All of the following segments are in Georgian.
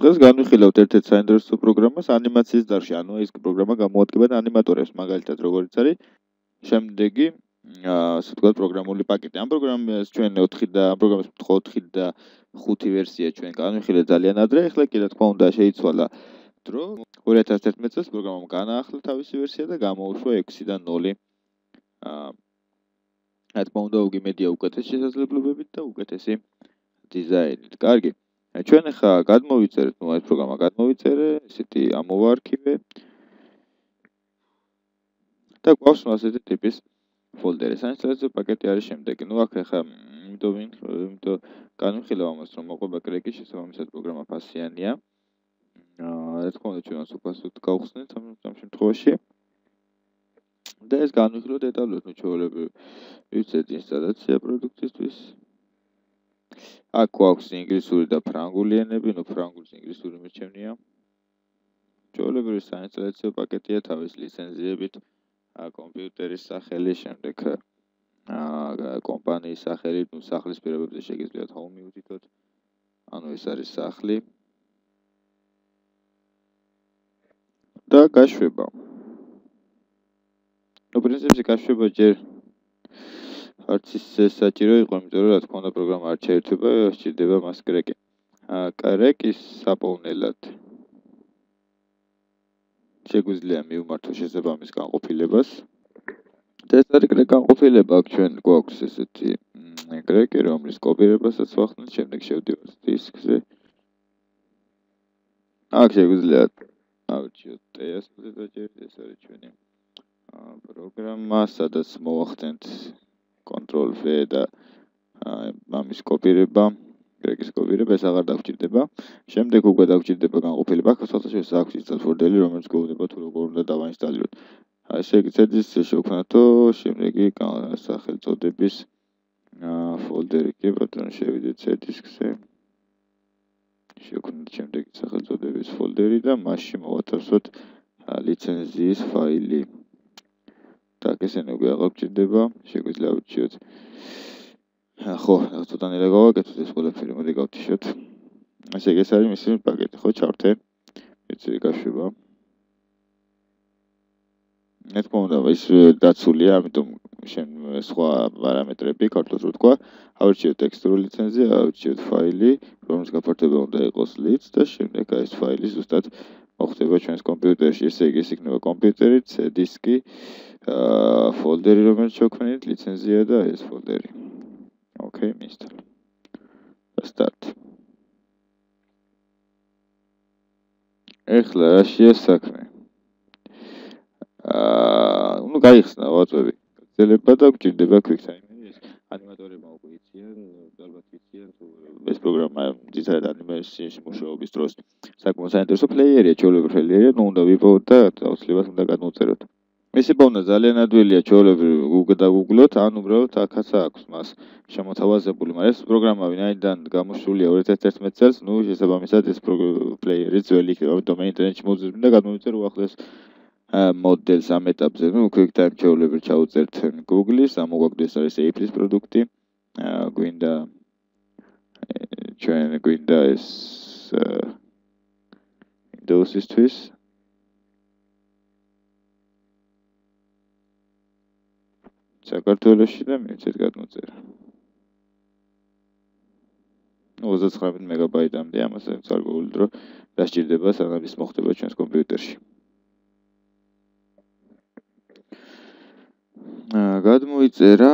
დღეს განვიხილავთ ერთ-ერთ საინტერესო პროგრამას ანიმაციის დარგში. ანუ ეს პროგრამა გამოადგება ანიმატორებს, მაგალითად როგორიც არის შემდეგი ასე ვთქვათ პროგრამული პაკეტი. ამ პროგრამას ჩვენ 4 და ამ პროგრამის 4 და 5 ვერსია ჩვენ განვიხილეთ ძალიან ადრე. ეხლა კი რა თქმა უნდა შეიცვალა დრო. 2011 წელს პროგრამამ განაახლა თავისი ვერსია და გამოუშვა 6-დან 0. რა თქმა უნდა უგიმედია უკეთეს შესაძლებლობებით და უკეთესი დიზაინით. კარგი. ჩვენ ახლა გადმოვიწერეთ, ეს პროგრამა გადმოვიწერე, ესეთი ამოვა არქივე. და გვაქვს ასეთი ტიპის ფოლდერი. საინსტალაციო პაკეტი არის შემდეგი. აქ ახლა იმიტომ განვიხილავ ამას, რომ მოყვება კრეკის შესაბამისად პროგრამა ფასიანია. რა თქმა უნდა ჩვენ უპასუხოთ გავხსნით ამ შემთხვევაში. და ეს განვიხილოთ დეტალურად, ჩვეულებრივ ვიცით ინსტალაცია პროდუქტისთვის. აქ გვაქვს ინგლისური და ფრანგული ენები, ფრანგულს ინგლისური მირჩევნია. ჩვეულებრივ საინსტალაციო პაკეტია თავის ლიცენზიებით, კომპიუტერის სახელი, შემდეგ კომპანიის სახელი, სახლის პირობებზე შეგიძლიათ home უთითოთ. ანუ ეს არის სახლი. და გაშვება. პრინციპში გაშვება ჯერ არც ისე საჭირო იყო, იმიტომ რომ რა თქმა უნდა პროგრამა არ შეერთება, სჭირდება მას კრეკი. კრეკის საპოვნელად შეგვიძლია მივმართო შესაბამის განყოფილებას. და ეს არის განყოფილება, აქ ჩვენ გვაქვს ესეთი კრეკი, რომლის კოპირებასაც ვახსნით, შემდეგ შევდივართ დისკზე. აქ შეგვიძლია ავირჩიოთ TS-ზე დაჭერით, ეს არის ჩვენი პროგრამა, სადაც მოვახდენთ Ctrl-V და ამის კოპირება, კრეკის კოპირება, ეს აღარ დაგვჭირდება. შემდეგ უკვე დაგვჭირდება განყოფილება, აქ შესაძლოა აქვს ისეთ ფოლდერი, რომელიც გვეუბნება თუ როგორ უნდა დავაინსტალიროთ. შეგიძლიათ შევქმნათო შემდეგი სახელწოდების ფოლდერი, კი ბატონო, შევიდეთ C-დისკზე. შევქმნათ შემდეგი სახელწოდების ფოლდერი და მასში მოვათავსოთ ლიცენზიის ფაილი. Так, ესენი უკვე აღარ გვჭირდება, შეგვიძლია ავირჩიოთ. ხო, ცოტანაირად გავაკეთოთ ეს ყველაფერი, მოდი გავთიშოთ. ესე იგი ეს არის მისი პაკეტი, ხო, ჩავრთე. ეცი გაშვება. რა თქმა უნდა, ის დაცულია, ამიტომ შენ სხვა პარამეტრები, ქართულად რო თქვა, ავირჩიოთ ტექსტური ლიცენზია, ავირჩიოთ ფაილი, რომლის გაფართოება უნდა იყოს lits და შემდეგ ეს ფაილი ზუსტად მოხდება ჩვენს კომპიუტერში. ესე იგი, ეს იქნება კომპიუტერი, C-დისკი, ფოლდერი, რომელიც შევქმნით, ლიცენზია და ეს ფოლდერი. Okay, install. Start. ეხლა რა შეასაქმე? გაიხსნა ვაწვევი. გრძელება და გვჭირდება QuickTime-ი. ეს ანიმატორებმა უკვე იციან, ალბათ იციან, ეს პროგრამა ძირითადად ანიმაციის მუშაობის დროს საკმაოდ საინტერესო პლეიერია, ჩვეულებრივ პლეიერია, უნდა ვიპოვოთ და აუცილებლად უნდა გადმოვწეროთ. მისი ბავნა ძალიან ადვილია, ჩვეულებრივ გუგლოთ, ან უბრალოდ აქაც აქვს მას შემოთავაზებული, მაგრამ ეს პროგრამა ვინაიდან გამოშვილია 2011 წელს, შესაბამისად ეს პლეიერი ძველი იქნება, ამიტომ მე ინტერნეტში მოვძებნი და გადმოვიწერ უახლეს მოდელს ამ ეტაპზე. QuickTime ჩვეულებრივ ჩავუწერთ Google-ის, ამოგვაქვს ეს არის Apple-ის პროდუქტი. გვინდა ეს Windows-ისთვის. საქართველოში და მივცეთ გადმოწერა. 39 მეგაბაიტამდე ამასაც გარკვეული დრო დასჭირდება, სანამ ის მოხდება ჩვენს კომპიუტერში. გადმოიწერა.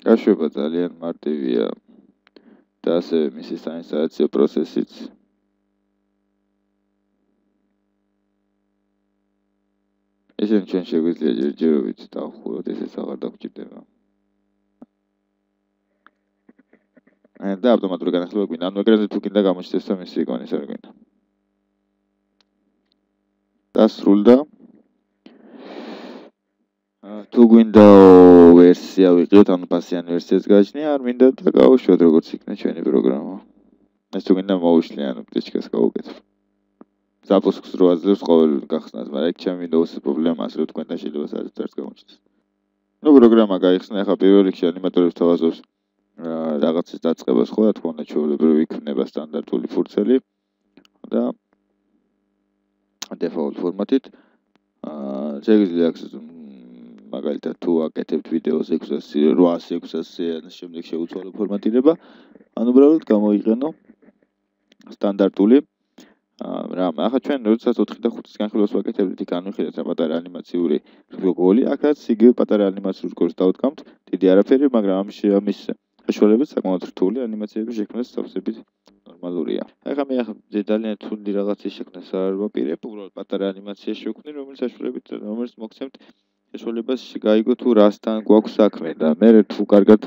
გაშვება ძალიან მარტივია და ასევე მისი საინსტალაციო პროცესიც. ესენ ჩვენ შეგვიძლია ჯერჯერობით დავხუროთ, ესეც აღარ დაგვჭირდება. და ავტომატურად განახლება გვინდა. ანუ ეგრევე თუ გინდა გამოჩნდეს და მისი იკონის არ გვინდა. დასრულდა. თუ გვინდა ვერსია ვიყიდოთ, ანუ ფასიანი ვერსიაც გააჩნია, არ მინდა და გავუშვათ როგორც იქნება ჩვენი პროგრამა. ეს თუ გინდა მოუშლი, ანუ პტიჩკას გავუკეთებ. Запуск რო აძლევს ყოველ გახსნას, მაგრამ ეგ ჩემი Windows-ის პრობლემაა, რომ თქვენ და შეიძლება საერთოდ არც გამოჩნდეს. პროგრამა გაიხსნა, ახლა პირველ რიგში ანიმატორებს თავაზობს რაღაცის დაწყებას, ხო, რა თქმა უნდა, ჩვეულებრივ იქნება სტანდარტული ფურცელი. და default ფორმატით შეგვიძლია მაგალითად თუ აკეთებთ ვიდეოს 800-600-ზე ან შემდეგ შეუცვალო ფორმატირება, ან უბრალოდ გამოიყენო სტანდარტული რამ. ახლა ჩვენ როდესაც 4 და 5-ის განხილვას ვაკეთებთ, იქ განვიხილეთ რა პატარა ანიმაციური რგოლი, აქაც იგივე პატარა ანიმაციურ რგოლს დავდგამთ, დიდი არაფერი, მაგრამ ამის საშუალებით საკმაოდ რთული ანიმაციების შექმნას სავსებით ნორმალურია. ახლა მე ძალიან თუნდი რაღაცის შექმნას არ ვაპირებ, უბრალოდ პატარა ანიმაცია შევქმნი, რომელიც მოგცემთ საშუალებას გაიგო თუ რასთან გვაქვს საქმე და მე თუ კარგად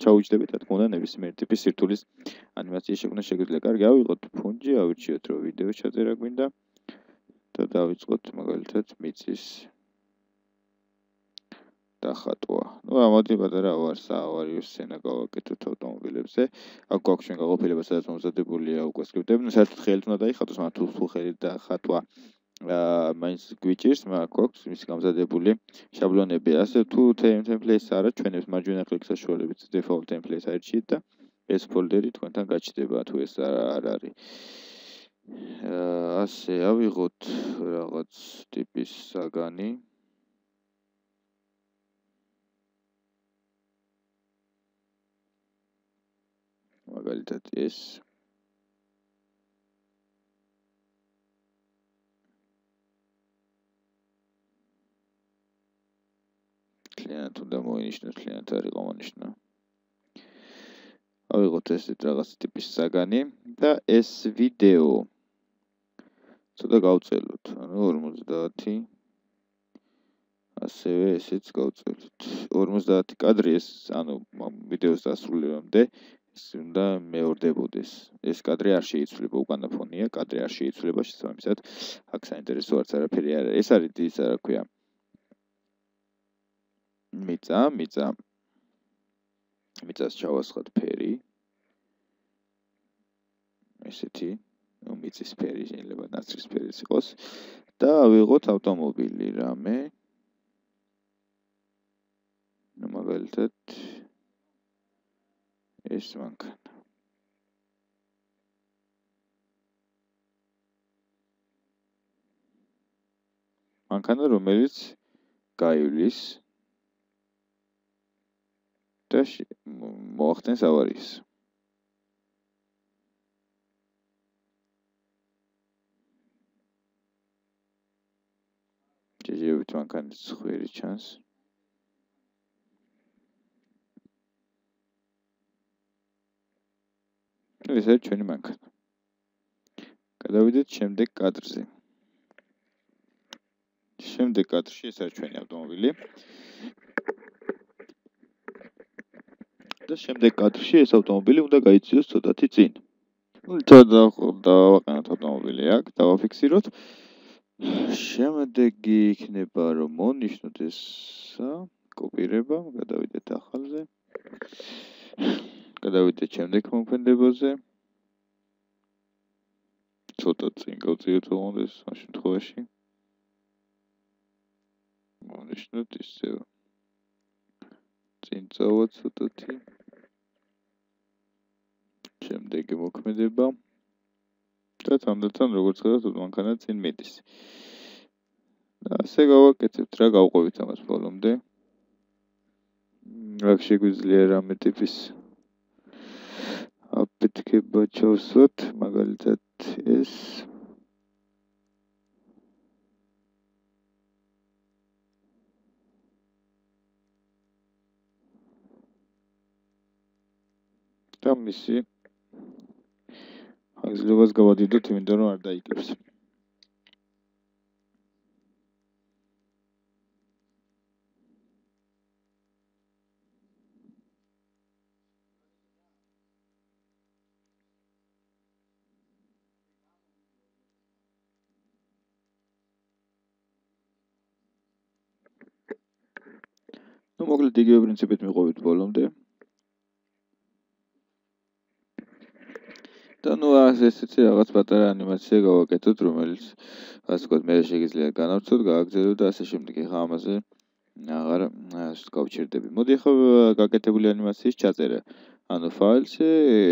ჩაუჯდებით, რა თქმა უნდა, ნებისმიერ ტიპის სირთულის ანიმაციის შექმნა შეგვიძლია. კარგი, ავიღოთ ფუნჯი, ავირჩიოთ რომ ვიდეო ჩაწერა გვინდა და დავიწყოთ მაგალითად მიწის დახატვა. ამოდი პატარა ავარიო სცენა გავაკეთოთ ავტომობილებზე. აქ გვაქვს ჩვენ გაყოფილება, სადაც მომზადებულია უკვე სკრიპტები, საერთოდ ხელით უნდა დაიხატოს, მაგრამ თუ ხელით დახატვა მაინც გვიჭირს, მაგრამ გვაქვს მისი გამზადებული შაბლონები. ასე თუ templates არა, ჩვენებს მარჯვენა კლიკის საშუალებით default templates აირჩიეთ და ეს ფოლდერი თქვენთან გაჩნდება, თუ ეს არ არის. ასე ავიღოთ რაღაც ტიპის საგანი. მაგალითად ეს კლient უნდა მოინიშნოს, კლient არ იყო მონიშნა. ავიღოთ ესეთ რაღაც ტიპის საგანი და ეს ვიდეო ცოტა გავწელოთ, ანუ 50 ასევე ესეც გავწელოთ. 50 კადრი ეს, ანუ ვიდეოს დასრულებამდე ეს უნდა მეორდებოდეს. ეს კადრი არ შეიცვლება, უკანა ფონია, კადრი არ შეიცვლება, შესაბამისად, აქ საინტერესო არც არაფერი არ არის. ეს არის ის, რა ქვია, მიწას ჩავასხოთ ფერი. ესეთი, მიწის ფერი შეიძლება ნაცრის ფერიც იყოს და ავიღოთ ავტომობილი რამე. მაგალითად ეს მანქანა. მანქანა, რომელიც გაივლის და მოახდენს ავარიას. შეიძლება მანქანის ხვირი ჩანს. ეს არის ჩვენი მანქანა. გადავიდეთ შემდეგ კადრზე. შემდეგ კადრში ეს არის ჩვენი ავტომობილი. და შემდეგ კადრში ეს ავტომობილი უნდა გაიწიოს ცოტათი წინ. დავაყენოთ ავტომობილი აქ, დავაფიქსიროთ. შემდეგი იქნება რომ მონიშნოთ ეს კოპირება, გადავიდეთ ახალზე. გადავიდეთ შემდეგ მოქმედებაზე. ცოტა წინ გავწიოთ ოღონდ ამ შემთხვევაში. მონიშნოთ ისევ. წინ წავოთ ცოტათი. შემდეგი მოქმედება. და თანდათან როგორც ხედავთ, მანქანა წინ მიდის. და ასე გავაკეთებთ, რა გავყვებით ამას ბოლომდე. აქ შეგვიძლია რამე ტიპის აფეთქება ჩავსვათ, მაგალითად ეს. და მისი აღზრდობას გავადიდოთ, იმიტომ რომ არ დაიგებს. მოკლედ იგივე პრინციპით მივყვებით ბოლომდე. და ესეთი რაღაც პატარა ანიმაცია გავაკეთოთ, რომელიც ასე ვთქვათ, მე შეგიძლია განავცოთ, გააგრძელოთ და ასე შემდეგ. ახლა ამაზე აღარ გავჩერდები. მოდი ახლა გაკეთებული ანიმაციის ჩაწერა. ანუ ფაილში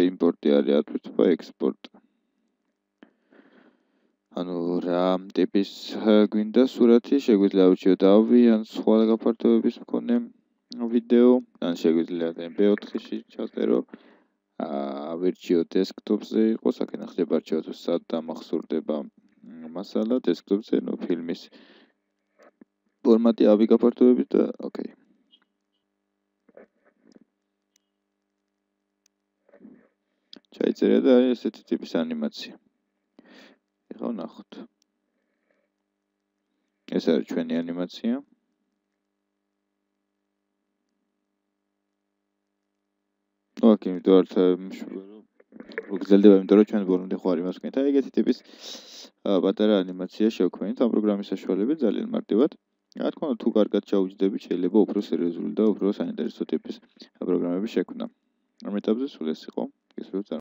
იმპორტი არის, ათვისება ექსპორტ. რა ტიპის გვინდა სურათი, შეგვიძლია ავირჩიოთ AVI ან სხვა გაფართოების მქონე ვიდეო, ან შეგვიძლია MP4-ში ჩაწერო. ავირჩიოთ დესკტოპზე იყოს, აქ ნახდება არჩევად სად დამახსოვრდება მასალა დესკტოპზე, ფილმის ფორმატი AVI გაფართოებით და ოკეი. ჩაიწერა და არის ესეთი ტიპის ანიმაცია. ეხლა ვნახოთ. ეს არის ჩვენი ანიმაცია. აქ იმიტომ არ გრძელდება, იმიტომ რომ ჩვენ ბოლომდე ხო არ იმას ვქენთ. ეგეთი ტიპის პატარა ანიმაცია შევქმნით ამ პროგრამის საშუალებით ძალიან მარტივად. რა თქმა უნდა, თუ კარგად ჩაუჯდებით, შეიძლება უფრო სერიოზული და უფრო საინტერესო ტიპის პროგრამების შექმნა. ამ ეტაპზე სულ ეს იყო.